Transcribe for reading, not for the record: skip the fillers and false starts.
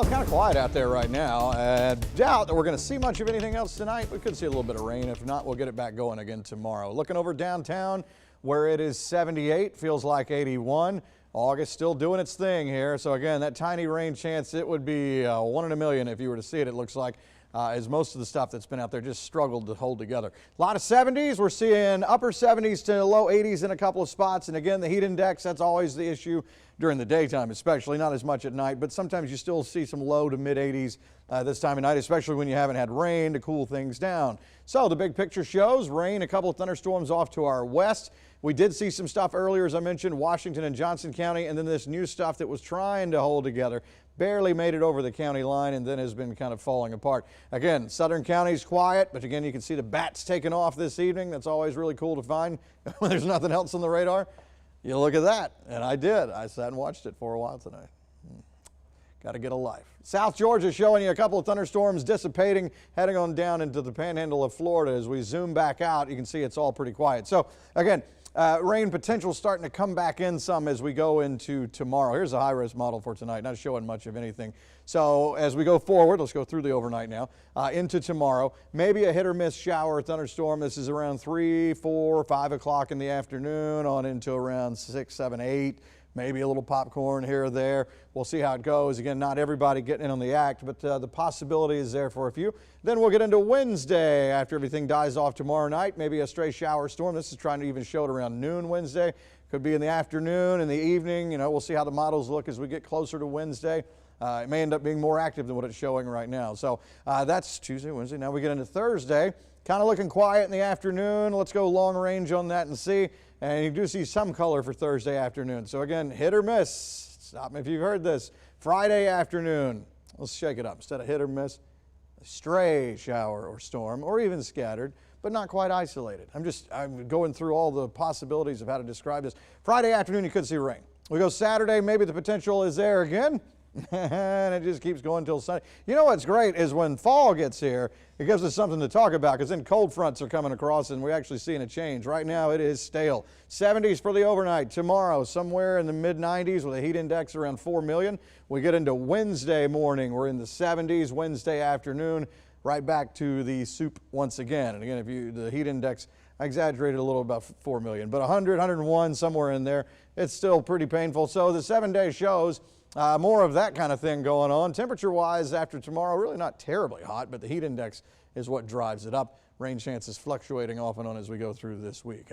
It's kind of quiet out there right now. I doubt that we're going to see much of anything else tonight. We could see a little bit of rain. If not, we'll get it back going again tomorrow. Looking over downtown where it is 78, feels like 81. August still doing its thing here. So again, that tiny rain chance, it would be 1 in a million if you were to see it. It looks like as most of the stuff that's been out there just struggled to hold together. A lot of 70s. We're seeing upper 70s to low 80s in a couple of spots. And again, the heat index, that's always the issue during the daytime, especially not as much at night, but sometimes you still see some low to mid 80s this time of night, especially when you haven't had rain to cool things down. So the big picture shows rain, a couple of thunderstorms off to our west. We did see some stuff earlier, as I mentioned, Washington and Johnson County, and then this new stuff that was trying to hold together barely made it over the county line and then has been kind of falling apart. Again, southern counties quiet, but again, you can see the bats taking off this evening. That's always really cool to find when there's nothing else on the radar. You look at that, and I did. I sat and watched it for a while tonight. Got to get a life. South Georgia showing you a couple of thunderstorms dissipating, heading on down into the panhandle of Florida. As we zoom back out, you can see it's all pretty quiet. So again, rain potential starting to come back in some as we go into tomorrow. Here's a high-res model for tonight, not showing much of anything. So as we go forward, let's go through the overnight now, into tomorrow, maybe a hit or miss shower or thunderstorm. This is around 3, 4, 5 o'clock in the afternoon on into around 6, 7, 8. Maybe a little popcorn here or there. We'll see how it goes. Again, not everybody getting in on the act, but the possibility is there for a few. Then we'll get into Wednesday after everything dies off tomorrow night. Maybe a stray shower storm. This is trying to even show it around noon Wednesday. Could be in the afternoon, in the evening. You know, we'll see how the models look as we get closer to Wednesday. It may end up being more active than what it's showing right now. So that's Tuesday, Wednesday. Now we get into Thursday. Kind of looking quiet in the afternoon. Let's go long range on that and see. And you do see some color for Thursday afternoon. So again, hit or miss. Stop me if you've heard this. Friday afternoon. Let's shake it up. Instead of hit or miss, a stray shower or storm, or even scattered, but not quite isolated. I'm going through all the possibilities of how to describe this. Friday afternoon, you could see rain. We go Saturday, maybe the potential is there again. And it just keeps going until Sunday. You know what's great is when fall gets here, it gives us something to talk about because then cold fronts are coming across and we're actually seeing a change. Right now it is stale. 70s for the overnight. Tomorrow somewhere in the mid 90s with a heat index around 4 million. We get into Wednesday morning. We're in the 70s. Wednesday afternoon, right back to the soup once again. And again, if the heat index, I exaggerated a little about 4 million, but 100, 101, somewhere in there. It's still pretty painful. So the 7-day shows more of that kind of thing going on. Temperature-wise, after tomorrow, really not terribly hot, but the heat index is what drives it up. Rain chances fluctuating off and on as we go through this week.